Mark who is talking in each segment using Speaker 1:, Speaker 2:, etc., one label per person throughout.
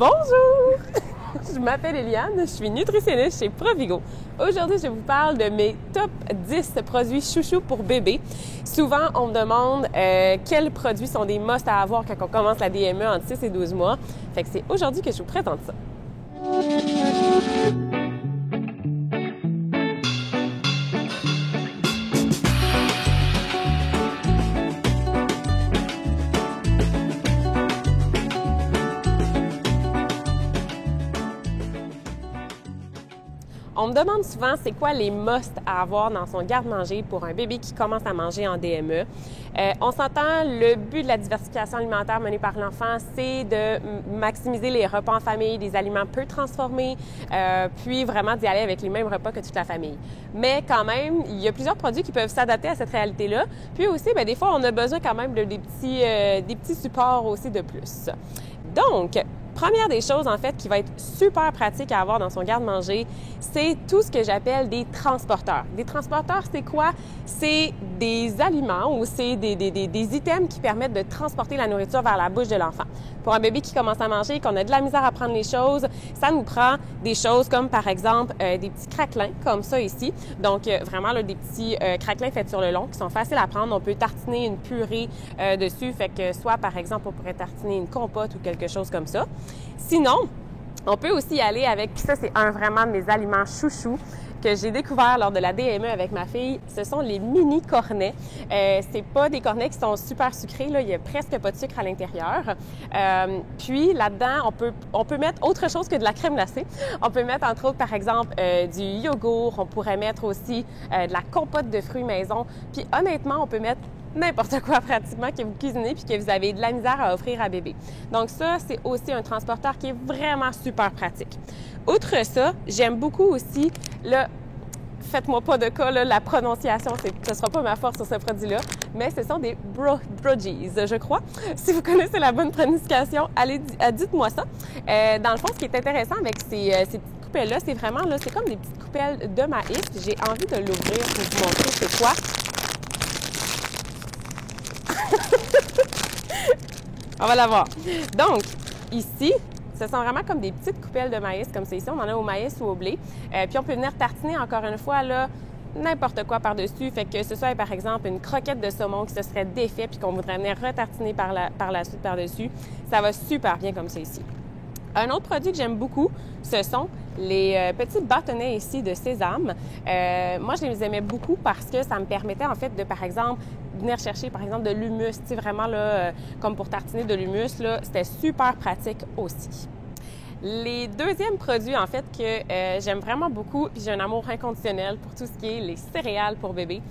Speaker 1: Bonjour! Je m'appelle Eliane, je suis nutritionniste chez Provigo. Aujourd'hui, je vous parle de mes top 10 produits chouchous pour bébé. Souvent, on me demande quels produits sont des must à avoir quand on commence la DME entre 6 et 12 mois. Fait que c'est aujourd'hui que je vous présente ça. On me demande souvent c'est quoi les must à avoir dans son garde-manger pour un bébé qui commence à manger en DME. On s'entend, le but de la diversification alimentaire menée par l'enfant, c'est de maximiser les repas en famille, des aliments peu transformés, puis vraiment d'y aller avec les mêmes repas que toute la famille. Mais quand même, il y a plusieurs produits qui peuvent s'adapter à cette réalité-là. Puis aussi, des fois, on a besoin quand même de des petits supports aussi de plus. Donc, première des choses, en fait, qui va être super pratique à avoir dans son garde-manger, c'est tout ce que j'appelle des transporteurs. Des transporteurs, c'est quoi? C'est des aliments ou c'est des items qui permettent de transporter la nourriture vers la bouche de l'enfant. Pour un bébé qui commence à manger, qu'on a de la misère à prendre les choses, ça nous prend des choses comme, par exemple, des petits craquelins, comme ça ici. Donc, vraiment, là, des petits craquelins faits sur le long qui sont faciles à prendre. On peut tartiner une purée dessus, fait que soit, par exemple, on pourrait tartiner une compote ou quelque chose comme ça. Sinon, on peut aussi y aller avec, puis ça, c'est vraiment de mes aliments chouchous que j'ai découvert lors de la DME avec ma fille, ce sont les mini cornets. C'est pas des cornets qui sont super sucrés, là, il y a presque pas de sucre à l'intérieur. Puis là-dedans, on peut mettre autre chose que de la crème glacée. On peut mettre entre autres, par exemple, du yogourt. On pourrait mettre aussi de la compote de fruits maison. Puis honnêtement, on peut mettre n'importe quoi pratiquement que vous cuisinez puis que vous avez de la misère à offrir à bébé. Donc ça, c'est aussi un transporteur qui est vraiment super pratique. Outre ça, j'aime beaucoup aussi, là, faites-moi pas de cas, là, la prononciation, ce sera pas ma force sur ce produit-là, mais ce sont des Brogies, je crois. Si vous connaissez la bonne prononciation, allez, dites-moi ça. Dans le fond, ce qui est intéressant avec ces petites coupelles-là, c'est vraiment, là, c'est comme des petites coupelles de maïs. J'ai envie de l'ouvrir pour vous montrer c'est quoi. On va la voir. Donc, ici, ce sont vraiment comme des petites coupelles de maïs, comme c'est ici. On en a au maïs ou au blé. Puis, on peut venir tartiner, encore une fois, là, n'importe quoi par-dessus. Fait que ce soit, par exemple, une croquette de saumon qui se serait défait puis qu'on voudrait venir retartiner par la suite par-dessus. Ça va super bien comme c'est ici. Un autre produit que j'aime beaucoup, ce sont les petits bâtonnets ici de sésame. Moi, je les aimais beaucoup parce que ça me permettait, en fait, de, par exemple, venir chercher, par exemple, de l'humus. Tu sais, vraiment, là, comme pour tartiner de l'humus, là, c'était super pratique aussi. Les deuxièmes produits, en fait, que j'aime vraiment beaucoup, puis j'ai un amour inconditionnel pour tout ce qui est les céréales pour bébé,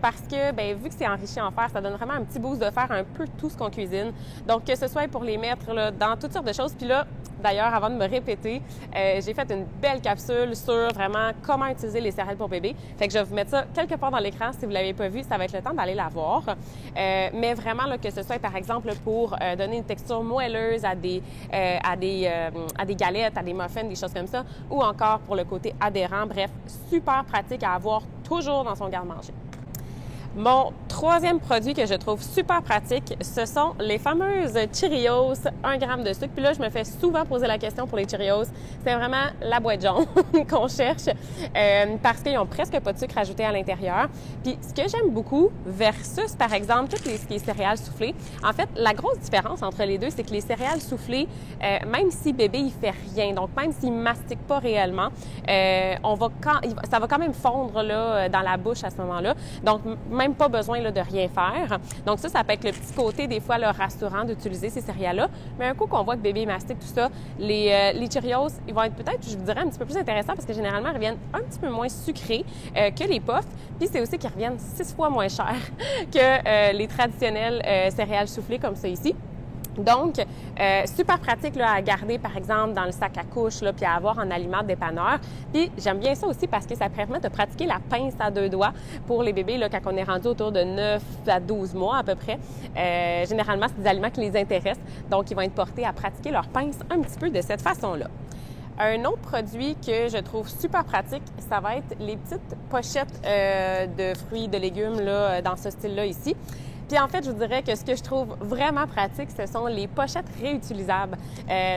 Speaker 1: parce que, vu que c'est enrichi en fer, ça donne vraiment un petit boost de fer un peu tout ce qu'on cuisine. Donc, que ce soit pour les mettre là, dans toutes sortes de choses. Puis là, d'ailleurs, avant de me répéter, j'ai fait une belle capsule sur vraiment comment utiliser les céréales pour bébé. Fait que je vais vous mettre ça quelque part dans l'écran. Si vous ne l'avez pas vu, ça va être le temps d'aller la voir. Mais vraiment, là, que ce soit, par exemple, pour donner une texture moelleuse à des galettes, à des muffins, des choses comme ça, ou encore pour le côté adhérent. Bref, super pratique à avoir toujours dans son garde-manger. Mon troisième produit que je trouve super pratique, ce sont les fameuses Cheerios, 1 gramme de sucre. Puis là, je me fais souvent poser la question pour les Cheerios. C'est vraiment la boîte jaune qu'on cherche parce qu'ils n'ont presque pas de sucre ajouté à l'intérieur. Puis ce que j'aime beaucoup versus, par exemple, toutes les céréales soufflées, en fait, la grosse différence entre les deux, c'est que les céréales soufflées, même si bébé, il fait rien, donc même s'il mastique pas réellement, ça va quand même fondre là, dans la bouche à ce moment-là. Donc, même pas besoin là, de rien faire. Donc ça peut être le petit côté des fois là, rassurant d'utiliser ces céréales-là. Mais un coup qu'on voit que bébé mastique tout ça, les Cheerios, ils vont être peut-être, je vous dirais, un petit peu plus intéressants parce que généralement, ils reviennent un petit peu moins sucrés que les puffs. Puis c'est aussi qu'ils reviennent 6 fois moins cher que les traditionnels céréales soufflées comme ça ici. Donc, super pratique là, à garder, par exemple, dans le sac à couche, là, puis à avoir en aliment dépanneur. Puis, j'aime bien ça aussi parce que ça permet de pratiquer la pince à 2 doigts pour les bébés là, quand on est rendu autour de 9 à 12 mois à peu près. Généralement, c'est des aliments qui les intéressent. Donc, ils vont être portés à pratiquer leur pince un petit peu de cette façon-là. Un autre produit que je trouve super pratique, ça va être les petites pochettes de fruits, de légumes là, dans ce style-là ici. Puis en fait, je vous dirais que ce que je trouve vraiment pratique, ce sont les pochettes réutilisables.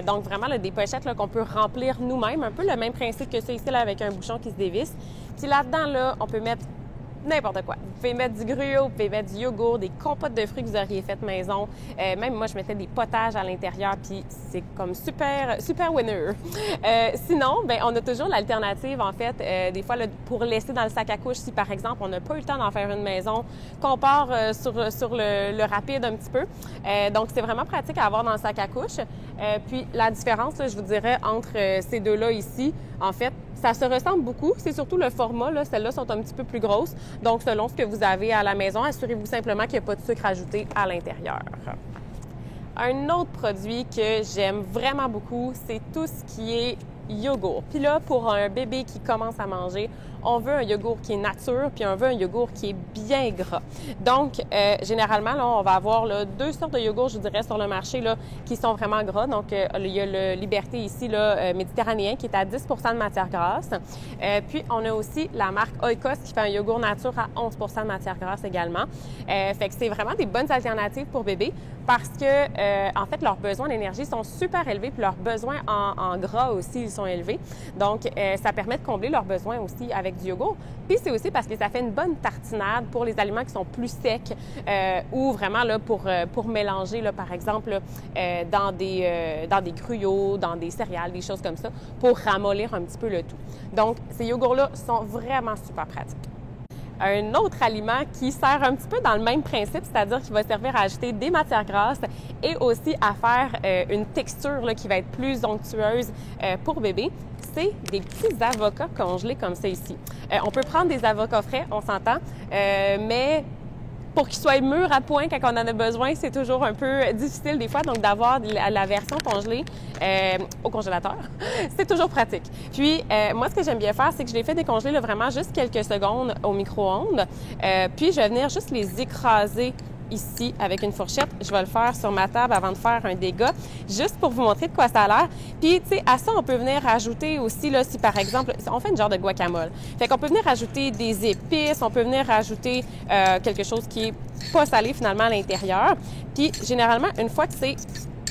Speaker 1: Donc vraiment là, des pochettes là, qu'on peut remplir nous-mêmes, un peu le même principe que ça ici là, avec un bouchon qui se dévisse. Puis là-dedans, là, on peut mettre n'importe quoi. Vous pouvez mettre du gruau, vous pouvez mettre du yogourt, des compotes de fruits que vous auriez faites maison. Même moi, je mettais des potages à l'intérieur, puis c'est comme super winner. Sinon, ben on a toujours l'alternative, en fait, des fois, là, pour laisser dans le sac à couche, si par exemple, on n'a pas eu le temps d'en faire une maison, qu'on part sur le rapide un petit peu. Donc, c'est vraiment pratique à avoir dans le sac à couche. Puis, la différence, là, je vous dirais, entre ces deux-là ici, en fait, ça se ressemble beaucoup. C'est surtout le format. Là. Celles-là sont un petit peu plus grosses. Donc, selon ce que vous avez à la maison, assurez-vous simplement qu'il n'y a pas de sucre ajouté à l'intérieur. Un autre produit que j'aime vraiment beaucoup, c'est tout ce qui est yogourt. Puis là, pour un bébé qui commence à manger, on veut un yogourt qui est nature, puis on veut un yogourt qui est bien gras. Donc, généralement, là, on va avoir là, deux sortes de yogourt, je dirais, sur le marché là, qui sont vraiment gras. Donc, il y a le Liberté ici, là, méditerranéen, qui est à 10 de matière grasse. Puis, on a aussi la marque Oikos qui fait un yogourt nature à 11 de matière grasse également. Fait que c'est vraiment des bonnes alternatives pour bébés parce que, en fait, leurs besoins d'énergie sont super élevés, puis leurs besoins en gras aussi, ils sont élevés. Donc, ça permet de combler leurs besoins aussi avec du yogourt. Puis c'est aussi parce que ça fait une bonne tartinade pour les aliments qui sont plus secs ou vraiment là, pour mélanger, là, par exemple, là, dans des gruots, dans des céréales, des choses comme ça, pour ramollir un petit peu le tout. Donc, ces yogourts-là sont vraiment super pratiques. Un autre aliment qui sert un petit peu dans le même principe, c'est-à-dire qu'il va servir à ajouter des matières grasses et aussi à faire une texture là, qui va être plus onctueuse pour bébé, c'est des petits avocats congelés comme ça ici. On peut prendre des avocats frais, on s'entend, mais pour qu'ils soient mûrs à point quand on en a besoin, c'est toujours un peu difficile des fois. Donc, d'avoir la version congelée au congélateur, c'est toujours pratique. Puis, moi, ce que j'aime bien faire, c'est que je les fais décongeler là, vraiment juste quelques secondes au micro-ondes. Puis, je vais venir juste les écraser ici avec une fourchette. Je vais le faire sur ma table avant de faire un dégât, juste pour vous montrer de quoi ça a l'air. Puis, tu sais, à ça, on peut venir rajouter aussi, là, si par exemple, on fait une genre de guacamole. Fait qu'on peut venir rajouter des épices, on peut venir rajouter quelque chose qui est pas salé finalement à l'intérieur. Puis, généralement, une fois que c'est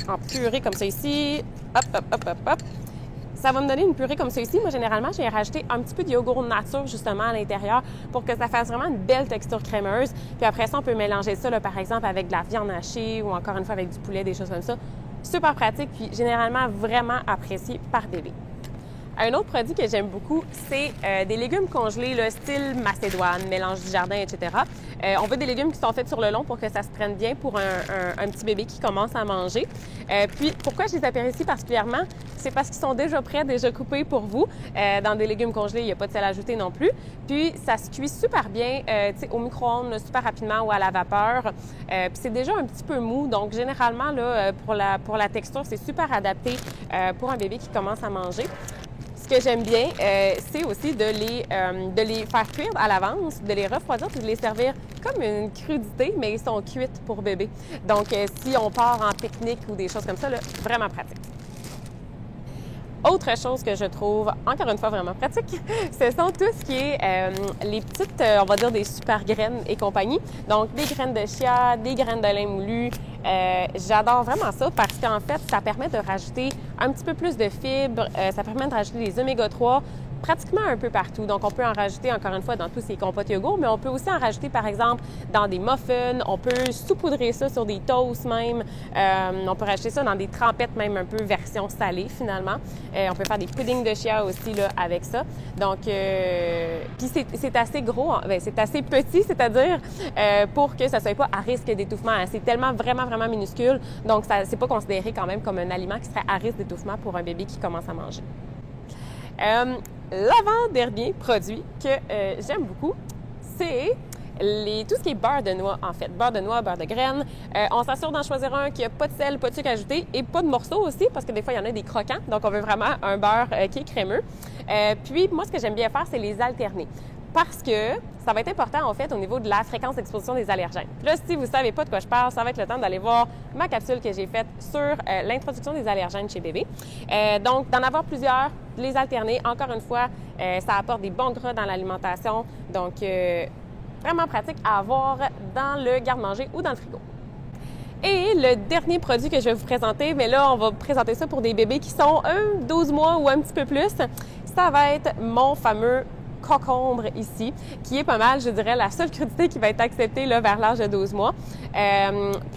Speaker 1: en purée comme ça ici, hop, ça va me donner une purée comme ça ici. Moi, généralement, j'ai rajouté un petit peu de yogourt nature, justement, à l'intérieur pour que ça fasse vraiment une belle texture crémeuse. Puis après ça, on peut mélanger ça, là, par exemple, avec de la viande hachée ou encore une fois avec du poulet, des choses comme ça. Super pratique, puis généralement vraiment apprécié par bébé. Un autre produit que j'aime beaucoup, c'est des légumes congelés, là, style macédoine, mélange du jardin, etc. On veut des légumes qui sont faits sur le long pour que ça se prenne bien pour un petit bébé qui commence à manger. Puis, pourquoi je les apprécie particulièrement? C'est parce qu'ils sont déjà prêts, déjà coupés pour vous. Dans des légumes congelés, il n'y a pas de sel ajouté non plus. Puis, ça se cuit super bien au micro-ondes, super rapidement ou à la vapeur. Puis, c'est déjà un petit peu mou. Donc, généralement, là, pour la texture, c'est super adapté pour un bébé qui commence à manger. Ce que j'aime bien, c'est aussi de les faire cuire à l'avance, de les refroidir puis de les servir comme une crudité, mais ils sont cuites pour bébé. Donc, si on part en pique-nique ou des choses comme ça, là, vraiment pratique. Autre chose que je trouve, encore une fois, vraiment pratique, ce sont tout ce qui est les petites, on va dire, des super graines et compagnie. Donc, des graines de chia, des graines de lin moulu. J'adore vraiment ça parce qu'en fait, ça permet de rajouter un petit peu plus de fibres, ça permet de rajouter des oméga-3 pratiquement un peu partout. Donc, on peut en rajouter, encore une fois, dans tous ces compotes yogourt, mais on peut aussi en rajouter, par exemple, dans des muffins. On peut saupoudrer ça sur des toasts même. On peut rajouter ça dans des trempettes, même un peu version salée, finalement. On peut faire des puddings de chia aussi, là, avec ça. Donc, puis c'est assez gros, c'est assez petit, c'est-à-dire pour que ça ne soit pas à risque d'étouffement. C'est tellement vraiment minuscule. Donc, c'est pas considéré quand même comme un aliment qui serait à risque d'étouffement pour un bébé qui commence à manger. L'avant-dernier produit que j'aime beaucoup, c'est tout ce qui est beurre de noix, en fait. Beurre de noix, beurre de graines. On s'assure d'en choisir un qui n'a pas de sel, pas de sucre ajouté et pas de morceaux aussi, parce que des fois, il y en a des croquants. Donc, on veut vraiment un beurre qui est crémeux. Puis, moi, ce que j'aime bien faire, c'est les alterner. Parce que ça va être important, en fait, au niveau de la fréquence d'exposition des allergènes. Là, si vous ne savez pas de quoi je parle, ça va être le temps d'aller voir ma capsule que j'ai faite sur l'introduction des allergènes chez bébé. Donc, d'en avoir plusieurs, de les alterner. Encore une fois, ça apporte des bons gras dans l'alimentation. Donc, vraiment pratique à avoir dans le garde-manger ou dans le frigo. Et le dernier produit que je vais vous présenter, mais là, on va présenter ça pour des bébés qui sont 12 mois ou un petit peu plus. Ça va être mon fameux concombre ici, qui est pas mal, je dirais, la seule crudité qui va être acceptée là, vers l'âge de 12 mois.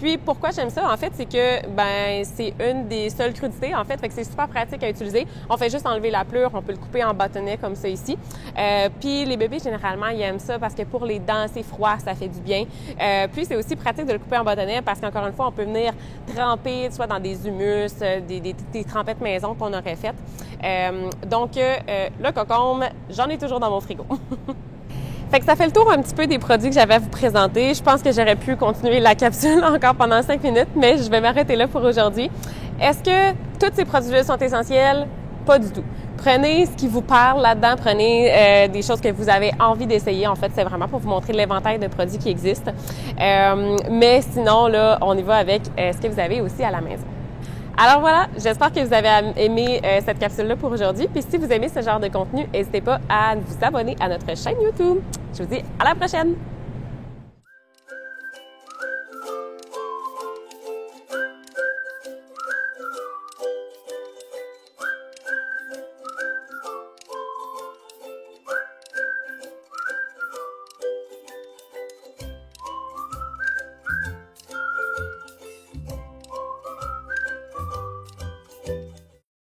Speaker 1: Puis, pourquoi j'aime ça? En fait, c'est que c'est une des seules crudités, en fait, fait que c'est super pratique à utiliser. On fait juste enlever la pleure, on peut le couper en bâtonnets comme ça ici. Puis, les bébés, généralement, ils aiment ça parce que pour les dents, c'est froid, ça fait du bien. Puis, c'est aussi pratique de le couper en bâtonnets parce qu'encore une fois, on peut venir tremper, soit dans des humus, des trempettes maison qu'on aurait faites. Donc, le concombre, j'en ai toujours dans mon frigo. Fait que ça fait le tour un petit peu des produits que j'avais à vous présenter. Je pense que j'aurais pu continuer la capsule encore pendant 5 minutes, mais je vais m'arrêter là pour aujourd'hui. Est-ce que tous ces produits-là sont essentiels? Pas du tout. Prenez ce qui vous parle là-dedans, prenez des choses que vous avez envie d'essayer. En fait, c'est vraiment pour vous montrer l'éventail de produits qui existent. Mais sinon, là, on y va avec ce que vous avez aussi à la maison. Alors voilà, j'espère que vous avez aimé cette capsule-là pour aujourd'hui. Puis si vous aimez ce genre de contenu, n'hésitez pas à vous abonner à notre chaîne YouTube. Je vous dis à la prochaine!